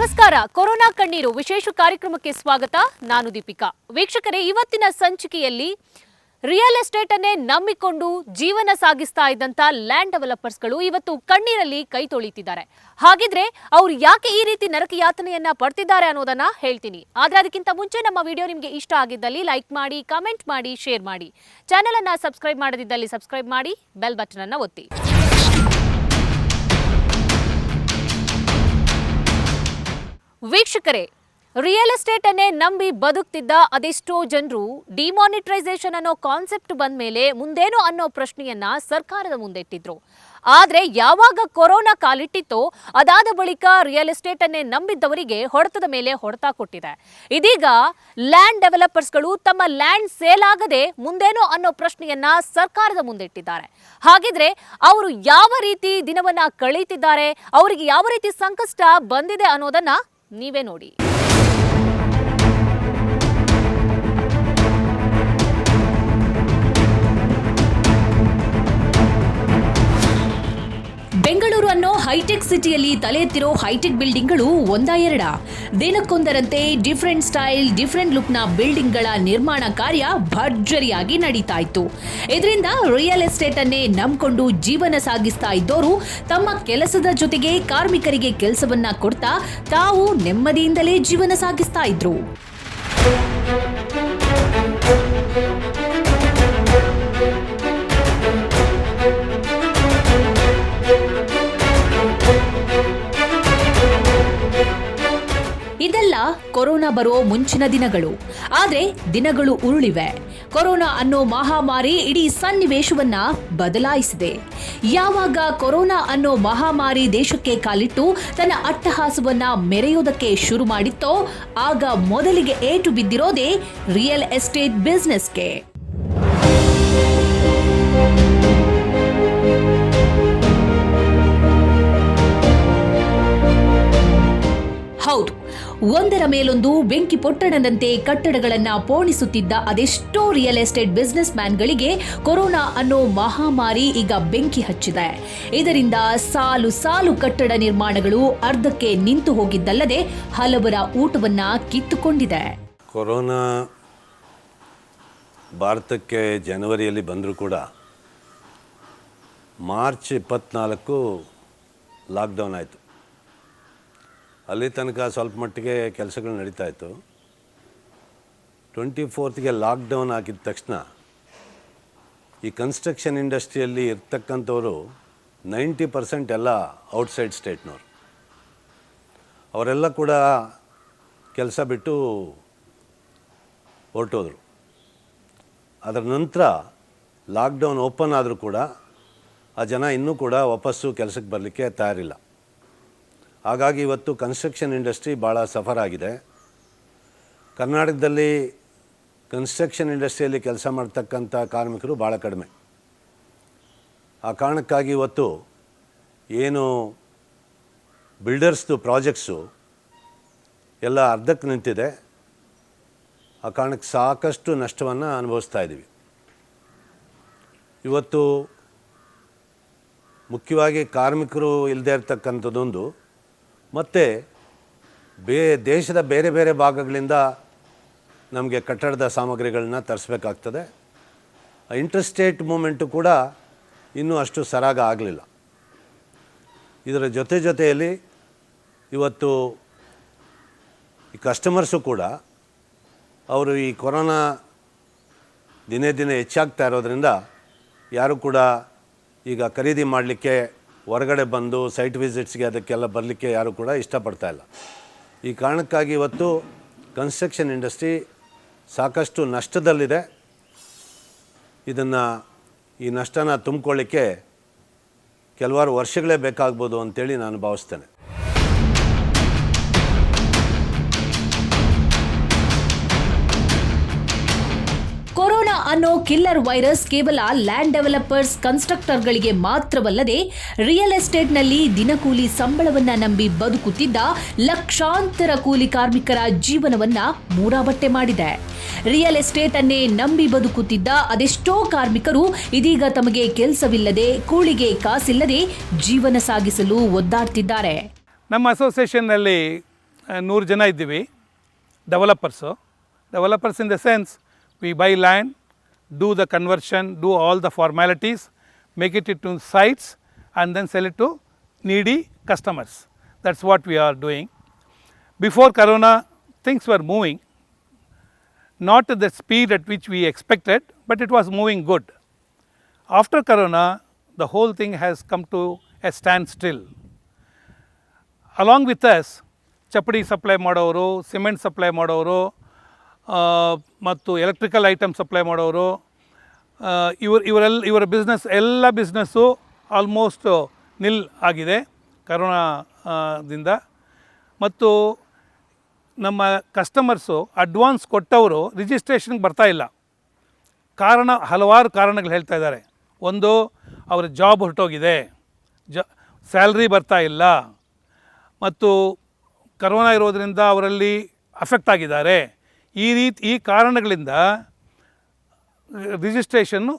ನಮಸ್ಕಾರ. ಕೊರೋನಾ ಕಣ್ಣೀರು ವಿಶೇಷ ಕಾರ್ಯಕ್ರಮಕ್ಕೆ ಸ್ವಾಗತ. ನಾನು ದೀಪಿಕಾ. ವೀಕ್ಷಕರೇ, ಇವತ್ತಿನ ಸಂಚಿಕೆಯಲ್ಲಿ ರಿಯಲ್ ಎಸ್ಟೇಟ್ ಅನ್ನೇ ನಂಬಿಕೊಂಡು ಜೀವನ ಸಾಗಿಸ್ತಾ ಇದ್ದಂತ ಲ್ಯಾಂಡ್ ಡೆವಲಪರ್ಸ್ಗಳು ಇವತ್ತು ಕಣ್ಣೀರಲ್ಲಿ ಕೈ ತೊಳಿತಿದ್ದಾರೆ. ಹಾಗಿದ್ರೆ ಅವರು ಯಾಕೆ ಈ ರೀತಿ ನರಕ ಯಾತನೆಯನ್ನ ಪಡ್ತಿದ್ದಾರೆ ಅನ್ನೋದನ್ನ ಹೇಳ್ತೀನಿ. ಆದ್ರೆ ಅದಕ್ಕಿಂತ ಮುಂಚೆ ನಮ್ಮ ವಿಡಿಯೋ ನಿಮಗೆ ಇಷ್ಟ ಆಗಿದ್ದಲ್ಲಿ ಲೈಕ್ ಮಾಡಿ, ಕಾಮೆಂಟ್ ಮಾಡಿ, ಶೇರ್ ಮಾಡಿ. ಚಾನೆಲ್ ಅನ್ನ ಸಬ್ಸ್ಕ್ರೈಬ್ ಮಾಡದಿದ್ದಲ್ಲಿ ಸಬ್ಸ್ಕ್ರೈಬ್ ಮಾಡಿ, ಬೆಲ್ ಬಟನ್ ಅನ್ನ ಒತ್ತಿ. ವೀಕ್ಷಕರೇ, ರಿಯಲ್ ಎಸ್ಟೇಟ್ ಅನ್ನೇ ನಂಬಿ ಬದುಕ್ತಿದ್ದ ಅದೆಷ್ಟೋ ಜನರು ಡಿಮಾನಿಟೈಸೇಷನ್ ಅನ್ನೋ ಕಾನ್ಸೆಪ್ಟ್ ಬಂದ ಮೇಲೆ ಮುಂದೇನೋ ಅನ್ನೋ ಪ್ರಶ್ನೆಯನ್ನ ಸರ್ಕಾರದ ಮುಂದೆ ಇಟ್ಟಿದ್ರು. ಆದ್ರೆ ಯಾವಾಗ ಕೊರೋನಾ ಕಾಲಿಟ್ಟಿತ್ತೋ ಅದಾದ ಬಳಿಕ ರಿಯಲ್ ಎಸ್ಟೇಟ್ ಅನ್ನೇ ನಂಬಿದ್ದವರಿಗೆ ಹೊಡೆತದ ಮೇಲೆ ಹೊಡೆತ ಕೊಟ್ಟಿದೆ. ಇದೀಗ ಲ್ಯಾಂಡ್ ಡೆವಲಪರ್ಸ್ಗಳು ತಮ್ಮ ಲ್ಯಾಂಡ್ ಸೇಲ್ ಆಗದೆ ಮುಂದೇನೋ ಅನ್ನೋ ಪ್ರಶ್ನೆಯನ್ನ ಸರ್ಕಾರದ ಮುಂದೆ ಇಟ್ಟಿದ್ದಾರೆ. ಹಾಗಿದ್ರೆ ಅವರು ಯಾವ ರೀತಿ ದಿನವನ್ನ ಕಳೀತಿದ್ದಾರೆ, ಅವರಿಗೆ ಯಾವ ರೀತಿ ಸಂಕಷ್ಟ ಬಂದಿದೆ ಅನ್ನೋದನ್ನ ನೀವೇ ನೋಡಿ. ಬೆಂಗಳೂರು ಅನ್ನೋ ಹೈಟೆಕ್ ಸಿಟಿಯಲ್ಲಿ ತಲೆ ಎತ್ತಿರೋ ಹೈಟೆಕ್ ಬಿಲ್ಡಿಂಗ್ಗಳು ಒಂದಾ ಎರಡ. ದಿನಕ್ಕೊಂದರಂತೆ ಡಿಫರೆಂಟ್ ಸ್ಟೈಲ್, ಡಿಫರೆಂಟ್ ಲುಕ್ನ ಬಿಲ್ಡಿಂಗ್ಗಳ ನಿರ್ಮಾಣ ಕಾರ್ಯ ಭರ್ಜರಿಯಾಗಿ ನಡೀತಾ ಇತ್ತು. ಇದರಿಂದ ರಿಯಲ್ ಎಸ್ಟೇಟ್ ಅನ್ನೇ ನಂಬಿಕೊಂಡು ಜೀವನ ಸಾಗಿಸ್ತಾ ಇದ್ದವರು ತಮ್ಮ ಕೆಲಸದ ಜೊತೆಗೆ ಕಾರ್ಮಿಕರಿಗೆ ಕೆಲಸವನ್ನ ಕೊಡ್ತಾ ತಾವು ನೆಮ್ಮದಿಯಿಂದಲೇ ಜೀವನ ಸಾಗಿಸ್ತಾ ಇದ್ರು. ಇದೆಲ್ಲ ಕೊರೋನಾ ಬರೋ ಮುಂಚಿನ ದಿನಗಳು. ಆದ್ರೆ ದಿನಗಳು ಉರುಳಿವೆ. ಕೊರೋನಾ ಅನ್ನೋ ಮಹಾಮಾರಿ ಇಡೀ ಸನ್ನಿವೇಶವನ್ನ ಬದಲಾಯಿಸಿದೆ. ಯಾವಾಗ ಕೊರೋನಾ ಅನ್ನೋ ಮಹಾಮಾರಿ ದೇಶಕ್ಕೆ ಕಾಲಿಟ್ಟು ತನ್ನ ಅಟ್ಟಹಾಸವನ್ನ ಮೆರೆಯೋದಕ್ಕೆ ಶುರು ಮಾಡಿತ್ತೋ ಆಗ ಮೊದಲಿಗೆ ಏಟು ಬಿದ್ದಿರೋದೇ ರಿಯಲ್ ಎಸ್ಟೇಟ್ ಬಿಸ್ನೆಸ್ಗೆ. ಹೌದು, ಒಂದರ ಮೇಲೊಂದು ಬೆಂಕಿ ಪೊಟ್ಟಣದಂತೆ ಕಟ್ಟಡಗಳನ್ನ ಪೋಣಿಸುತ್ತಿದ್ದ ಅದೆಷ್ಟೋ ರಿಯಲ್ ಎಸ್ಟೇಟ್ ಬಿಸ್ನೆಸ್ ಮ್ಯಾನ್ಗಳಿಗೆ ಕೊರೋನಾ ಅನ್ನೋ ಮಹಾಮಾರಿ ಈಗ ಬೆಂಕಿ ಹಚ್ಚಿದೆ. ಇದರಿಂದ ಸಾಲು ಸಾಲು ಕಟ್ಟಡ ನಿರ್ಮಾಣಗಳು ಅರ್ಧಕ್ಕೆ ನಿಂತು ಹೋಗಿದ್ದಲ್ಲದೆ ಹಲವರ ಊಟವನ್ನ ಕಿತ್ತುಕೊಂಡಿದೆ. ಕೊರೋನಾ ಭಾರತಕ್ಕೆ ಜನವರಿಯಲ್ಲಿ ಬಂದರೂ ಕೂಡ ಮಾರ್ಚ್ 24 ಲಾಕ್ಡೌನ್ ಆಯಿತು. ಅಲ್ಲಿ ತನಕ ಸ್ವಲ್ಪ ಮಟ್ಟಿಗೆ ಕೆಲಸಗಳು ನಡೀತಾ ಇತ್ತು. 24ಗೆ ಲಾಕ್ಡೌನ್ ಆಗಿದ ತಕ್ಷಣ ಈ ಕನ್ಸ್ಟ್ರಕ್ಷನ್ ಇಂಡಸ್ಟ್ರಿಯಲ್ಲಿ ಇರ್ತಕ್ಕಂಥವರು 90% ಎಲ್ಲ ಔಟ್ಸೈಡ್ ಸ್ಟೇಟ್ನವರು. ಅವರೆಲ್ಲ ಕೂಡ ಕೆಲಸ ಬಿಟ್ಟು ಹೊರಟೋದ್ರು. ಅದರ ನಂತರ ಲಾಕ್ಡೌನ್ ಓಪನ್ ಆದರೂ ಕೂಡ ಆ ಜನ ಇನ್ನೂ ಕೂಡ ವಾಪಸ್ಸು ಕೆಲಸಕ್ಕೆ ಬರಲಿಕ್ಕೆ ತಯಾರಿಲ್ಲ. ಹಾಗಾಗಿ ಇವತ್ತು ಕನ್ಸ್ಟ್ರಕ್ಷನ್ ಇಂಡಸ್ಟ್ರಿ ಭಾಳ ಸಫರ್ ಆಗಿದೆ. ಕರ್ನಾಟಕದಲ್ಲಿ ಕನ್ಸ್ಟ್ರಕ್ಷನ್ ಇಂಡಸ್ಟ್ರಿಯಲ್ಲಿ ಕೆಲಸ ಮಾಡ್ತಕ್ಕಂಥ ಕಾರ್ಮಿಕರು ಭಾಳ ಕಡಿಮೆ. ಆ ಕಾರಣಕ್ಕಾಗಿ ಇವತ್ತು ಏನು ಬಿಲ್ಡರ್ಸ್ದು ಪ್ರಾಜೆಕ್ಟ್ಸು ಎಲ್ಲ ಅರ್ಧಕ್ಕೆ ನಿಂತಿದೆ. ಆ ಕಾರಣಕ್ಕೆ ಸಾಕಷ್ಟು ನಷ್ಟವನ್ನು ಅನುಭವಿಸ್ತಾ ಇದ್ದೀವಿ. ಇವತ್ತು ಮುಖ್ಯವಾಗಿ ಕಾರ್ಮಿಕರು ಇಲ್ಲದೇ ಇರತಕ್ಕಂಥದ್ದೊಂದು, ಮತ್ತು ದೇಶದ ಬೇರೆ ಬೇರೆ ಭಾಗಗಳಿಂದ ನಮಗೆ ಕಟ್ಟಡದ ಸಾಮಗ್ರಿಗಳನ್ನ ತರಿಸ್ಬೇಕಾಗ್ತದೆ. ಇಂಟರ್ಸ್ಟೇಟ್ ಮೂಮೆಂಟು ಕೂಡ ಇನ್ನೂ ಅಷ್ಟು ಸರಾಗ ಆಗಲಿಲ್ಲ. ಇದರ ಜೊತೆಯಲ್ಲಿ ಇವತ್ತು ಈ ಕಸ್ಟಮರ್ಸು ಕೂಡ ಅವರು ಈ ಕೊರೋನಾ ದಿನೇ ದಿನೇ ಹೆಚ್ಚಾಗ್ತಾ ಇರೋದ್ರಿಂದ ಯಾರು ಕೂಡ ಈಗ ಖರೀದಿ ಮಾಡಲಿಕ್ಕೆ ಹೊರಗಡೆ ಬಂದು ಸೈಟ್ ವಿಸಿಟ್ಸ್ಗೆ ಅದಕ್ಕೆಲ್ಲ ಬರಲಿಕ್ಕೆ ಯಾರು ಕೂಡ ಇಷ್ಟಪಡ್ತಾ ಇಲ್ಲ. ಈ ಕಾರಣಕ್ಕಾಗಿ ಇವತ್ತು ಕನ್ಸ್ಟ್ರಕ್ಷನ್ ಇಂಡಸ್ಟ್ರಿ ಸಾಕಷ್ಟು ನಷ್ಟದಲ್ಲಿದೆ. ಈ ನಷ್ಟನ ತುಂಬಿಕೊಳ್ಳಿಕ್ಕೆ ಕೆಲವಾರು ವರ್ಷಗಳೇ ಬೇಕಾಗ್ಬೋದು ಅಂತೇಳಿ ನಾನು ಭಾವಿಸ್ತೇನೆ. ಕೊರೋನಾ ಅನ್ನೋ ಕಿಲ್ಲರ್ ವೈರಸ್ ಕೇವಲ ಲ್ಯಾಂಡ್ ಡೆವಲಪರ್ಸ್, ಕನ್ಸ್ಟ್ರಕ್ಟರ್ಗಳಿಗೆ ಮಾತ್ರವಲ್ಲದೆ ರಿಯಲ್ ಎಸ್ಟೇಟ್ನಲ್ಲಿ ದಿನಕೂಲಿ ಸಂಬಳವನ್ನ ನಂಬಿ ಬದುಕುತ್ತಿದ್ದ ಲಕ್ಷಾಂತರ ಕೂಲಿ ಕಾರ್ಮಿಕರ ಜೀವನವನ್ನ ಮೂರಾಬಟ್ಟೆ ಮಾಡಿದೆ. ರಿಯಲ್ ಎಸ್ಟೇಟ್ ಅನ್ನೇ ನಂಬಿ ಬದುಕುತ್ತಿದ್ದ ಅದೆಷ್ಟೋ ಕಾರ್ಮಿಕರು ಇದೀಗ ತಮಗೆ ಕೆಲಸವಿಲ್ಲದೆ, ಕೂಲಿಗೆ ಕಾಸಿಲ್ಲದೆ ಜೀವನ ಸಾಗಿಸಲು ಒದ್ದಾಡ್ತಿದ್ದಾರೆ. ನಮ್ಮ ಅಸೋಸಿಯೇಷನ್ನಲ್ಲಿ 100 ಜನ ಇದ್ದೀವಿ developers in the sense we buy land, do the conversion, do all the formalities, make it into sites and then sell it to needy customers. That's what we are doing. Before Corona, things were moving, not at the speed at which we expected, but it was moving good. After Corona, the whole thing has come to a standstill. Along with us, ಚಪ್ಪಡಿ supply ಮಾಡೋರು, cement supply ಮಾಡೋರು ಮತ್ತು electrical item supply ಮಾಡೋರು, ಇವರ ಎಲ್ಲ business almost ನಿಲ್ ಆಗಿದೆ ಕರೋನಾದಿಂದ. ಮತ್ತು ನಮ್ಮ ಕಸ್ಟಮರ್ಸು ಅಡ್ವಾನ್ಸ್ ಕೊಟ್ಟವರು ರಿಜಿಸ್ಟ್ರೇಷನ್ಗೆ ಬರ್ತಾಯಿಲ್ಲ. ಹಲವಾರು ಕಾರಣಗಳು ಹೇಳ್ತಾ ಇದ್ದಾರೆ. ಒಂದು, ಅವರ ಜಾಬ್ ಹೊರಟೋಗಿದೆ, ಸ್ಯಾಲ್ರಿ ಬರ್ತಾ ಇಲ್ಲ, ಮತ್ತು ಕರೋನಾ ಇರೋದರಿಂದ ಅವರಲ್ಲಿ ಅಫೆಕ್ಟ್ ಆಗಿದ್ದಾರೆ. ಈ ಕಾರಣಗಳಿಂದ ರಿಜಿಸ್ಟ್ರೇಷನ್ನು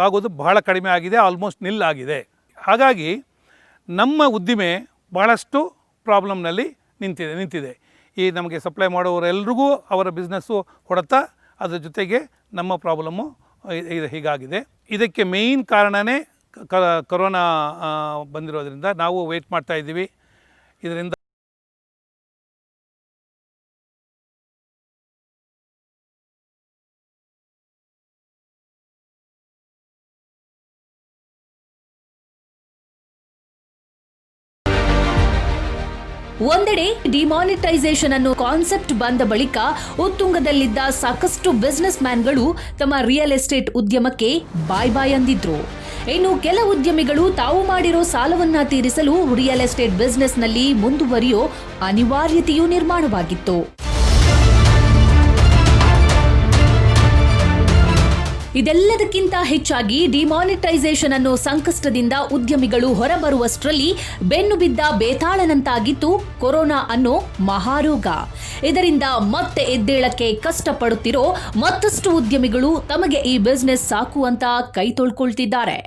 ಆಗೋದು ಬಹಳ ಕಡಿಮೆ ಆಗಿದೆ, ಆಲ್ಮೋಸ್ಟ್ ನಿಲ್ ಆಗಿದೆ. ಹಾಗಾಗಿ ನಮ್ಮ ಉದ್ದಿಮೆ ಭಾಳಷ್ಟು ಪ್ರಾಬ್ಲಮ್ನಲ್ಲಿ ನಿಂತಿದೆ. ಈ ನಮಗೆ ಸಪ್ಲೈ ಮಾಡೋರೆಲ್ರಿಗೂ ಅವರ ಬಿಸ್ನೆಸ್ಸು ಹೊಡೆತ, ಅದರ ಜೊತೆಗೆ ನಮ್ಮ ಪ್ರಾಬ್ಲಮ್ಮು ಹೀಗಾಗಿದೆ. ಇದಕ್ಕೆ ಮೇಯ್ನ್ ಕಾರಣವೇ ಕರೋನಾ ಬಂದಿರೋದ್ರಿಂದ ನಾವು ವೆಯ್ಟ್ ಮಾಡ್ತಾ ಇದ್ದೀವಿ. ಇದರಿಂದ ಒಂದೆಡೆ ಡಿಮಾನಿಟೈಸೇಷನ್ ಅನ್ನೋ ಕಾನ್ಸೆಪ್ಟ್ ಬಂದ ಬಳಿಕ ಉತ್ತುಂಗದಲ್ಲಿದ್ದ ಸಾಕಷ್ಟು ಬಿಸಿನೆಸ್ ಮ್ಯಾನ್ಗಳು ತಮ್ಮ ರಿಯಲ್ ಎಸ್ಟೇಟ್ ಉದ್ಯಮಕ್ಕೆ ಬಾಯ್ ಅಂದಿದ್ರು. ಇನ್ನು ಕೆಲ ಉದ್ಯಮಿಗಳು ತಾವು ಮಾಡಿರೋ ಸಾಲವನ್ನ ತೀರಿಸಲು ರಿಯಲ್ ಎಸ್ಟೇಟ್ ಬಿಸಿನೆಸ್ನಲ್ಲಿ ಮುಂದುವರಿಯೋ ಅನಿವಾರ್ಯತೆಯೂ ನಿರ್ಮಾಣವಾಗಿತ್ತು. ಇದೆಲ್ಲದಕ್ಕಿಂತ ಹೆಚ್ಚಾಗಿ ಡಿಮಾನಿಟೈಸೇಷನ್ ಅನ್ನೋ ಸಂಕಷ್ಟದಿಂದ ಉದ್ಯಮಿಗಳು ಹೊರಬರುವಷ್ಟರಲ್ಲಿ ಬೆನ್ನು ಬಿದ್ದ ಬೇತಾಳನಂತಾಗಿತ್ತು ಕೊರೋನಾ ಅನ್ನೋ ಮಹಾರೋಗ. ಇದರಿಂದ ಮತ್ತೆ ಎದ್ದೇಳಕ್ಕೆ ಕಷ್ಟಪಡುತ್ತಿರೋ ಮತ್ತಷ್ಟು ಉದ್ಯಮಿಗಳು ತಮಗೆ ಈ ಬಿಸ್ನೆಸ್ ಸಾಕು ಅಂತ ಕೈ ತೊಳ್ಕೊಳ್ತಿದ್ದಾರೆ.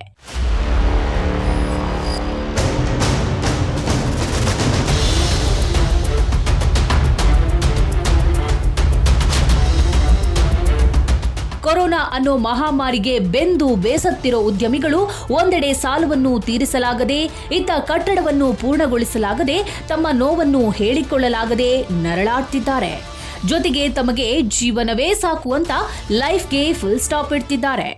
ಕೊರೋನಾ ಅನ್ನೋ ಮಹಾಮಾರಿಗೆ ಬೆಂದು ಬೇಸತ್ತಿರೋ ಉದ್ಯಮಿಗಳು ಒಂದೆಡೆ ಸಾಲವನ್ನು ತೀರಿಸಲಾಗದೆ, ಇತ್ತ ಕಟ್ಟಡವನ್ನು ಪೂರ್ಣಗೊಳಿಸಲಾಗದೆ, ತಮ್ಮ ನೋವನ್ನು ಹೇಳಿಕೊಳ್ಳಲಾಗದೆ ನರಳಾಡ್ತಿದ್ದಾರೆ. ಜೊತೆಗೆ ತಮಗೆ ಜೀವನವೇ ಸಾಕು ಅಂತ ಲೈಫ್ಗೆ ಫುಲ್ ಸ್ಟಾಪ್ ಇಡ್ತಿದ್ದಾರೆ.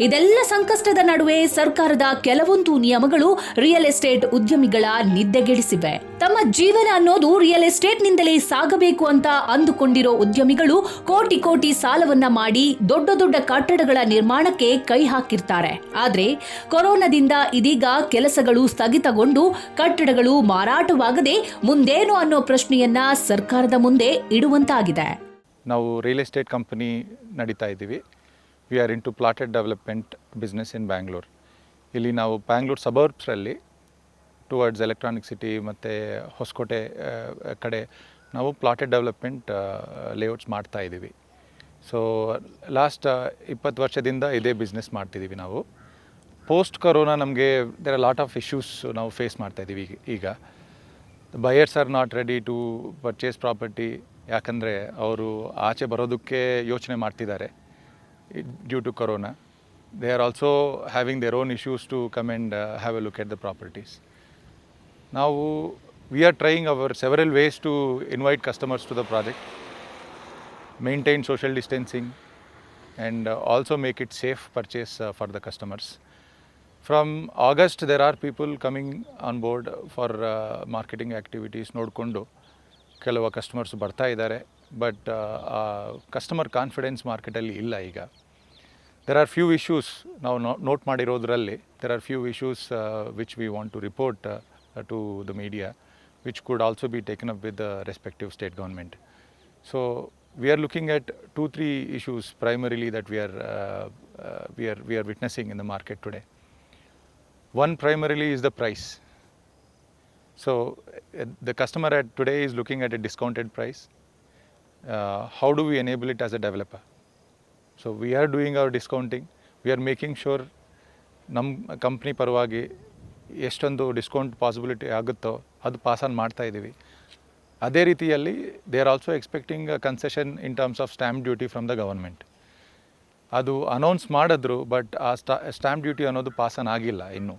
ಇದೆಲ್ಲ ಸಂಕಷ್ಟದ ನಡುವೆ ಸರ್ಕಾರದ ಕೆಲವೊಂದು ನಿಯಮಗಳು ರಿಯಲ್ ಎಸ್ಟೇಟ್ ಉದ್ಯಮಿಗಳ ನಿದ್ದೆಗೆಡಿಸಿವೆ. ತಮ್ಮ ಜೀವನ ಅನ್ನೋದು ರಿಯಲ್ ಎಸ್ಟೇಟ್ನಿಂದಲೇ ಸಾಗಬೇಕು ಅಂತ ಅಂದುಕೊಂಡಿರೋ ಉದ್ಯಮಿಗಳು ಕೋಟಿ ಸಾಲವನ್ನ ಮಾಡಿ ದೊಡ್ಡ ದೊಡ್ಡ ಕಟ್ಟಡಗಳ ನಿರ್ಮಾಣಕ್ಕೆ ಕೈ ಹಾಕಿರ್ತಾರೆ. ಆದ್ರೆ ಕೊರೋನಾದಿಂದ ಇದೀಗ ಕೆಲಸಗಳು ಸ್ಥಗಿತಗೊಂಡು ಕಟ್ಟಡಗಳು ಮಾರಾಟವಾಗದೆ ಮುಂದೇನು ಅನ್ನೋ ಪ್ರಶ್ನೆಯನ್ನ ಸರ್ಕಾರದ ಮುಂದೆ ಇಡುವಂತಾಗಿದೆ. ನಾವು ರಿಯಲ್ ಎಸ್ಟೇಟ್ ಕಂಪನಿ ನಡೀತಾ ಇದ್ದೀವಿ. We are into plotted development business in Bangalore. ಇಲ್ಲಿ ನಾವು ಬ್ಯಾಂಗ್ಳೂರ್ ಸಬರ್ಬ್ಸಲ್ಲಿ ಟುವರ್ಡ್ಸ್ ಎಲೆಕ್ಟ್ರಾನಿಕ್ ಸಿಟಿ ಮತ್ತು ಹೊಸಕೋಟೆ ಕಡೆ ನಾವು ಪ್ಲಾಟೆಡ್ ಡೆವಲಪ್ಮೆಂಟ್ ಲೇಔಟ್ಸ್ ಮಾಡ್ತಾ ಇದ್ದೀವಿ. ಸೊ ಲಾಸ್ಟ್ 20 ವರ್ಷದಿಂದ ಇದೇ ಬಿಸ್ನೆಸ್ ಮಾಡ್ತಿದ್ದೀವಿ ನಾವು. ಪೋಸ್ಟ್ ಕೊರೋನಾ ನಮಗೆ there are lot of issues ನಾವು ಫೇಸ್ ಮಾಡ್ತಾ ಇದ್ದೀವಿ. ಈಗ buyers are not ready to purchase property, ಯಾಕಂದರೆ ಅವರು ಆಚೆ ಬರೋದಕ್ಕೆ ಯೋಚನೆ ಮಾಡ್ತಿದ್ದಾರೆ due to corona. They are also having their own issues to come and have a look at the properties. Now we are trying our several ways to invite customers to the project, maintain social distancing and also make it safe purchase for the customers. From August there are people coming on board for marketing activities. ನೋಡಿಕೊಂಡು ಕೆಲವು customers ಬರ್ತಾ ಇದ್ದಾರೆ. But customer confidence ಮಾರ್ಕೆಟಲ್ಲಿ ಇಲ್ಲ ಈಗ. There are few issues ನಾವು note ಮಾಡಿರೋದ್ರಲ್ಲಿ. There are few issues which we want to report to the media, which could also be taken up with the respective state government. So we are looking at 2-3 issues primarily that we are witnessing in the market today. One primarily is the price. So the customer today is looking at a discounted price. How do we enable it as a developer? So we are doing hour discounting, we are making sure ನಮ್ಮ company ಪರವಾಗಿ ಎಷ್ಟೊಂದು discount possibility ಆಗುತ್ತೋ ಅದು pass on ಮಾಡ್ತಾ ಇದ್ದೀವಿ. ಅದೇ ರೀತಿಯಲ್ಲಿ they are also expecting concession in terms of stamp duty from the government. ಅದು ಅನೌನ್ಸ್ ಮಾಡಿದ್ರು, ಬಟ್ ಆ ಸ್ಟ್ಯಾಂಪ್ ಡ್ಯೂಟಿ ಅನ್ನೋದು ಪಾಸ್ ಆನ್ ಆಗಿಲ್ಲ ಇನ್ನೂ.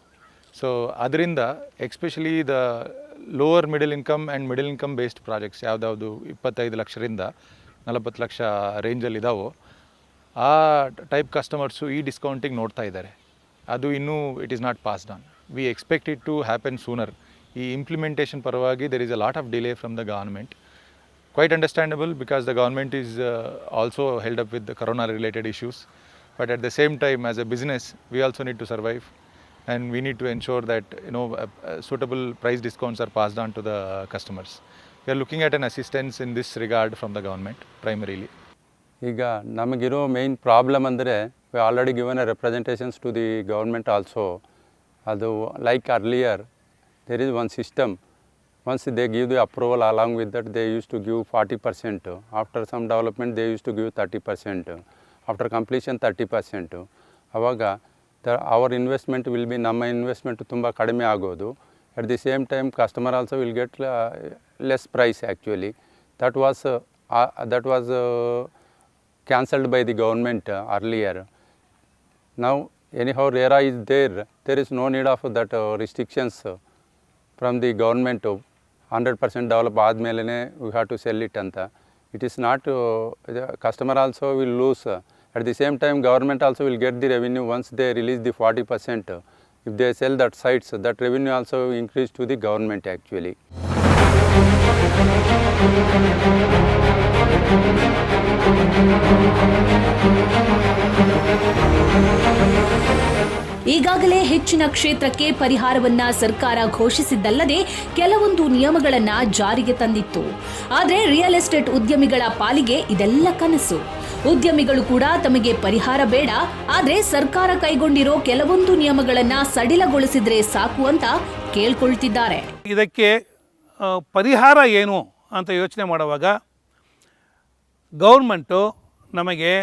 ಸೊ ಅದರಿಂದ especially the lower middle income and middle income based projects ಯಾವುದಾವುದು 25 ಲಕ್ಷದಿಂದ 40 ಲಕ್ಷ ರೇಂಜಲ್ಲಿ ಇದ್ದಾವೋ ಆ ಟೈಪ್ ಕಸ್ಟಮರ್ಸು ಈ ಡಿಸ್ಕೌಂಟಿಗೆ ನೋಡ್ತಾ ಇದ್ದಾರೆ. ಅದು ಇನ್ನೂ it is not passed on. We expect it to happen sooner. ಈ ಇಂಪ್ಲಿಮೆಂಟೇಷನ್ ಪರವಾಗಿ there is a lot of delay from the government. Quite understandable because the government is also held up with the corona related issues, but at the same time as a business we also need to survive, and we need to ensure that suitable price discounts are passed on to the customers. We are looking at an assistance in this regard from the government primarily. ಈಗ ನಮಗಿರೋ main problem ಅಂದರೆ we already given a representations to the government also. ಅದು like earlier there is one system. Once they give the approval, along with that they used to give 40%. After some development they used to give 30%. After completion 30%. ಆವಾಗ our investment will be, ನಮ್ಮ investment ತುಂಬ ಕಡಿಮೆ ಆಗೋದು. At the same time customer also will get less price actually. That was cancelled by the government earlier. Now anyhow RERA is there is no need of that restrictions from the government. 100% develop ಆದಮೇಲೆ we have to sell it ಅಂತ. It is not, customer also will lose. At the same time government also will get the revenue once they release the 40%. If they sell that sites, that revenue also increase to the government actually. ಈಗಾಗಲೇ ಹೆಚ್ಚಿನ ಕ್ಷೇತ್ರಕ್ಕೆ ಪರಿಹಾರವನ್ನ ಸರ್ಕಾರ ಘೋಷಿಸಿದ್ದಲ್ಲದೆ ಕೆಲವೊಂದು ನಿಯಮಗಳನ್ನ ಜಾರಿಗೆ ತಂದಿತ್ತು. ಆದರೆ real estate ಉದ್ಯಮಿಗಳ ಪಾಲಿಗೆ ಇದೆಲ್ಲ ಕನಸು. ಉದ್ಯಮಿಗಳು ಕೂಡ ತಮಗೆ ಪರಿಹಾರ ಬೇಡ, ಆದರೆ ಸರ್ಕಾರ ಕೈಗೊಂಡಿರೋ ಕೆಲವೊಂದು ನಿಯಮಗಳನ್ನ ಸಡಿಲಗೊಳಿಸಿದ್ರೆ ಸಾಕು ಅಂತ ಕೇಳ್ಕೊಳ್ತಿದ್ದಾರೆ. ಇದಕ್ಕೆ ಪರಿಹಾರ ಏನು ಅಂತ ಯೋಚನೆ ಮಾಡುವಾಗ ಗೌರ್ಮೆಂಟು ನಮಗೆ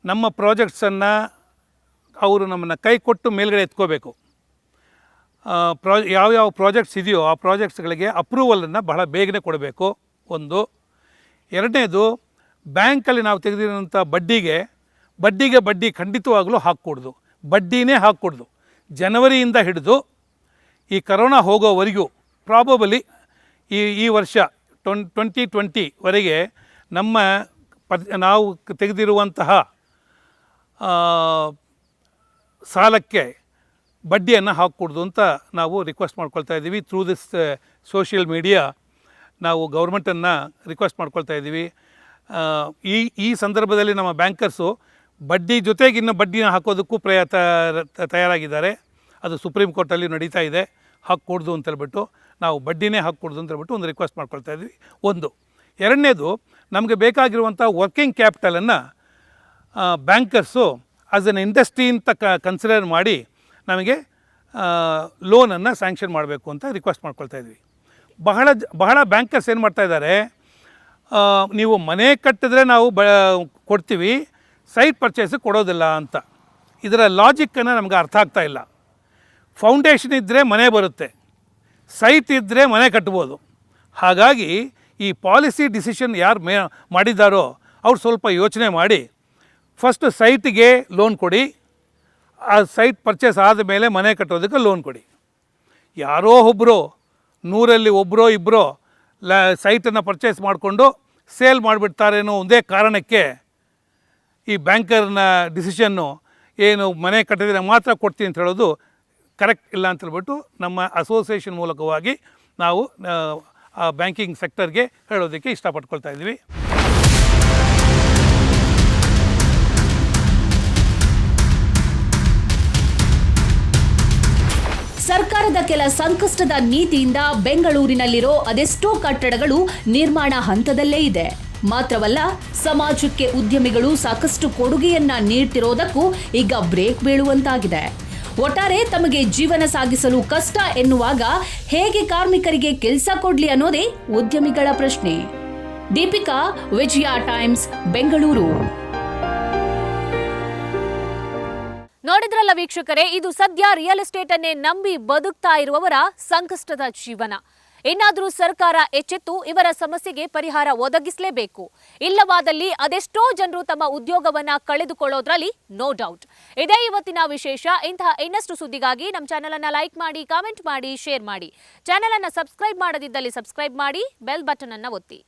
ನಮ್ಮ ಪ್ರಾಜೆಕ್ಟ್ಸನ್ನು ಅವರು ನಮ್ಮನ್ನು ಕೈ ಕೊಟ್ಟು ಮೇಲ್ಗಡೆ ಎತ್ಕೋಬೇಕು. ಯಾವ್ಯಾವ ಪ್ರಾಜೆಕ್ಟ್ಸ್ ಇದೆಯೋ ಆ ಪ್ರಾಜೆಕ್ಟ್ಸ್ಗಳಿಗೆ ಅಪ್ರೂವಲನ್ನು ಬಹಳ ಬೇಗನೆ ಕೊಡಬೇಕು ಒಂದು. ಎರಡನೇದು, ಬ್ಯಾಂಕಲ್ಲಿ ನಾವು ತೆಗೆದಿರೋಂಥ ಬಡ್ಡಿಗೆ ಬಡ್ಡಿ ಖಂಡಿತವಾಗಲೂ ಹಾಕ್ಕೊಡ್ದು, ಬಡ್ಡಿನೇ ಹಾಕ್ಕೊಡ್ದು. ಜನವರಿಯಿಂದ ಹಿಡಿದು ಈ ಕರೋನಾ ಹೋಗೋವರೆಗೂ ಪ್ರಾಬಬಲಿ ಈ ವರ್ಷ 2020ವರೆಗೆ ನಮ್ಮ ನಾವು ತೆಗೆದಿರುವಂತಹ ಸಾಲಕ್ಕೆ ಬಡ್ಡಿಯನ್ನು ಹಾಕ್ಕೊಡ್ದು ಅಂತ ನಾವು ರಿಕ್ವೆಸ್ಟ್ ಮಾಡ್ಕೊಳ್ತಾ ಇದ್ದೀವಿ. ಥ್ರೂ ದಿಸ್ ಸೋಷಿಯಲ್ ಮೀಡಿಯಾ ನಾವು ಗೌರ್ಮೆಂಟನ್ನು ರಿಕ್ವೆಸ್ಟ್ ಮಾಡ್ಕೊಳ್ತಾ ಇದ್ದೀವಿ. ಈ ಸಂದರ್ಭದಲ್ಲಿ ನಮ್ಮ ಬ್ಯಾಂಕರ್ಸು ಬಡ್ಡಿ ಜೊತೆಗೆ ಇನ್ನು ಬಡ್ಡಿನ ಹಾಕೋದಕ್ಕೂ ತಯಾರಾಗಿದ್ದಾರೆ. ಅದು ಸುಪ್ರೀಂ ಕೋರ್ಟಲ್ಲಿ ನಡೀತಾ ಇದೆ. ಹಾಕ್ಕೊಡ್ದು ಅಂತ ಹೇಳ್ಬಿಟ್ಟು ನಾವು ಬಡ್ಡಿನೇ ಹಾಕ್ಕೊಡ್ದು ಅಂತ ಹೇಳ್ಬಿಟ್ಟು ಒಂದು ರಿಕ್ವೆಸ್ಟ್ ಮಾಡ್ಕೊಳ್ತಾ ಇದ್ವಿ ಒಂದು. ಎರಡನೇದು, ನಮಗೆ ಬೇಕಾಗಿರುವಂಥ ವರ್ಕಿಂಗ್ ಕ್ಯಾಪಿಟಲನ್ನು ಬ್ಯಾಂಕರ್ಸು ಆಸ್ ಎನ್ ಇಂಡಸ್ಟ್ರಿ ಅಂತ ಕನ್ಸಿಡರ್ ಮಾಡಿ ನಮಗೆ ಲೋನನ್ನು ಸ್ಯಾಂಕ್ಷನ್ ಮಾಡಬೇಕು ಅಂತ ರಿಕ್ವೆಸ್ಟ್ ಮಾಡ್ಕೊಳ್ತಾ ಇದ್ವಿ. ಬಹಳ ಬ್ಯಾಂಕರ್ಸ್ ಏನು ಮಾಡ್ತಾ ಇದ್ದಾರೆ, ನೀವು ಮನೆ ಕಟ್ಟಿದ್ರೆ ನಾವು ಕೊಡ್ತೀವಿ, ಸೈಟ್ ಪರ್ಚೇಸಿಗೆ ಕೊಡೋದಿಲ್ಲ ಅಂತ. ಇದರ ಲಾಜಿಕ್ಕನ್ನು ನಮಗೆ ಅರ್ಥ ಆಗ್ತಾ ಇಲ್ಲ. ಫೌಂಡೇಶನ್ ಇದ್ದರೆ ಮನೆ ಬರುತ್ತೆ, ಸೈಟ್ ಇದ್ದರೆ ಮನೆ ಕಟ್ಬೋದು. ಹಾಗಾಗಿ ಈ ಪಾಲಿಸಿ ಡಿಸಿಷನ್ ಯಾರು ಮಾಡಿದ್ದಾರೋ ಅವ್ರು ಸ್ವಲ್ಪ ಯೋಚನೆ ಮಾಡಿ ಫಸ್ಟ್ ಸೈಟಿಗೆ ಲೋನ್ ಕೊಡಿ, ಆ ಸೈಟ್ ಪರ್ಚೇಸ್ ಆದ ಮೇಲೆ ಮನೆ ಕಟ್ಟೋದಕ್ಕೆ ಲೋನ್ ಕೊಡಿ. ಯಾರೋ ಒಬ್ಬರು 100ರಲ್ಲಿ ಒಬ್ಬರೋ ಇಬ್ಬರೋ ಸೈಟನ್ನು ಪರ್ಚೇಸ್ ಮಾಡಿಕೊಂಡು ಸೇಲ್ ಮಾಡಿಬಿಡ್ತಾರೇನೋ ಒಂದೇ ಕಾರಣಕ್ಕೆ ಈ ಬ್ಯಾಂಕರ್ನ ಡಿಸಿಷನ್ನು ಏನು ಮನೆ ಕಟ್ಟಿದ್ರೆ ಮಾತ್ರ ಕೊಡ್ತೀನಿ ಅಂತ ಹೇಳೋದು ಕರೆಕ್ಟ್ ಇಲ್ಲ ಅಂತ ಹೇಳ್ಬಿಟ್ಟು ನಮ್ಮ ಅಸೋಸಿಯೇಷನ್ ಮೂಲಕವಾಗಿ ನಾವು ಆ ಬ್ಯಾಂಕಿಂಗ್ ಸೆಕ್ಟರ್ಗೆ ಹೇಳೋದಕ್ಕೆ ಇಷ್ಟಪಟ್ಕೊಳ್ತಾ ಇದ್ದೀವಿ. ಸರ್ಕಾರದ ಕೆಲ ಸಂಕಷ್ಟದ ನೀತಿಯಿಂದ ಬೆಂಗಳೂರಿನಲ್ಲಿರೋ ಅದೆಷ್ಟೋ ಕಟ್ಟಡಗಳು ನಿರ್ಮಾಣ ಹಂತದಲ್ಲೇ ಇದೆ. ಮಾತ್ರವಲ್ಲ, ಸಮಾಜಕ್ಕೆ ಉದ್ಯಮಿಗಳು ಸಾಕಷ್ಟು ಕೊಡುಗೆಯನ್ನ ನೀಡ್ತಿರೋದಕ್ಕೂ ಈಗ ಬ್ರೇಕ್ ಬೀಳುವಂತಾಗಿದೆ. ಒಟ್ಟಾರೆ ತಮಗೆ ಜೀವನ ಸಾಗಿಸಲು ಕಷ್ಟ ಎನ್ನುವಾಗ ಹೇಗೆ ಕಾರ್ಮಿಕರಿಗೆ ಕೆಲಸ ಕೊಡ್ಲಿ ಅನ್ನೋದೇ ಉದ್ಯಮಿಗಳ ಪ್ರಶ್ನೆ. ದೀಪಿಕಾ, ವಿಜಯ ಟೈಮ್ಸ್, ಬೆಂಗಳೂರು. ನೋಡಿದ್ರಲ್ಲ ವೀಕ್ಷಕರೇ, ಇದು ಸದ್ಯ ರಿಯಲ್ ಎಸ್ಟೇಟ್ ಅನ್ನೇ ನಂಬಿ ಬದುಕ್ತಾ ಇರುವವರ ಸಂಕಷ್ಟದ ಜೀವನ. ಇನ್ನಾದರೂ ಸರ್ಕಾರ ಎಚ್ಚೆತ್ತು ಇವರ ಸಮಸ್ಯೆಗೆ ಪರಿಹಾರ ಒದಗಿಸಲೇಬೇಕು. ಇಲ್ಲವಾದಲ್ಲಿ ಅದೆಷ್ಟೋ ಜನರು ತಮ್ಮ ಉದ್ಯೋಗವನ್ನ ಕಳೆದುಕೊಳ್ಳೋದ್ರಲ್ಲಿ ನೋ ಡೌಟ್. ಇದೇ ಇವತ್ತಿನ ವಿಶೇಷ. ಇಂತಹ ಇನ್ನಷ್ಟು ಸುದ್ದಿಗಾಗಿ ನಮ್ಮ ಚಾನೆಲ್ ಅನ್ನ ಲೈಕ್ ಮಾಡಿ, ಕಾಮೆಂಟ್ ಮಾಡಿ, ಶೇರ್ ಮಾಡಿ. ಚಾನೆಲ್ ಅನ್ನ ಸಬ್ಸ್ಕ್ರೈಬ್ ಮಾಡದಿದ್ದಲ್ಲಿ ಸಬ್ಸ್ಕ್ರೈಬ್ ಮಾಡಿ, ಬೆಲ್ ಬಟನ್ ಅನ್ನ ಒತ್ತಿ.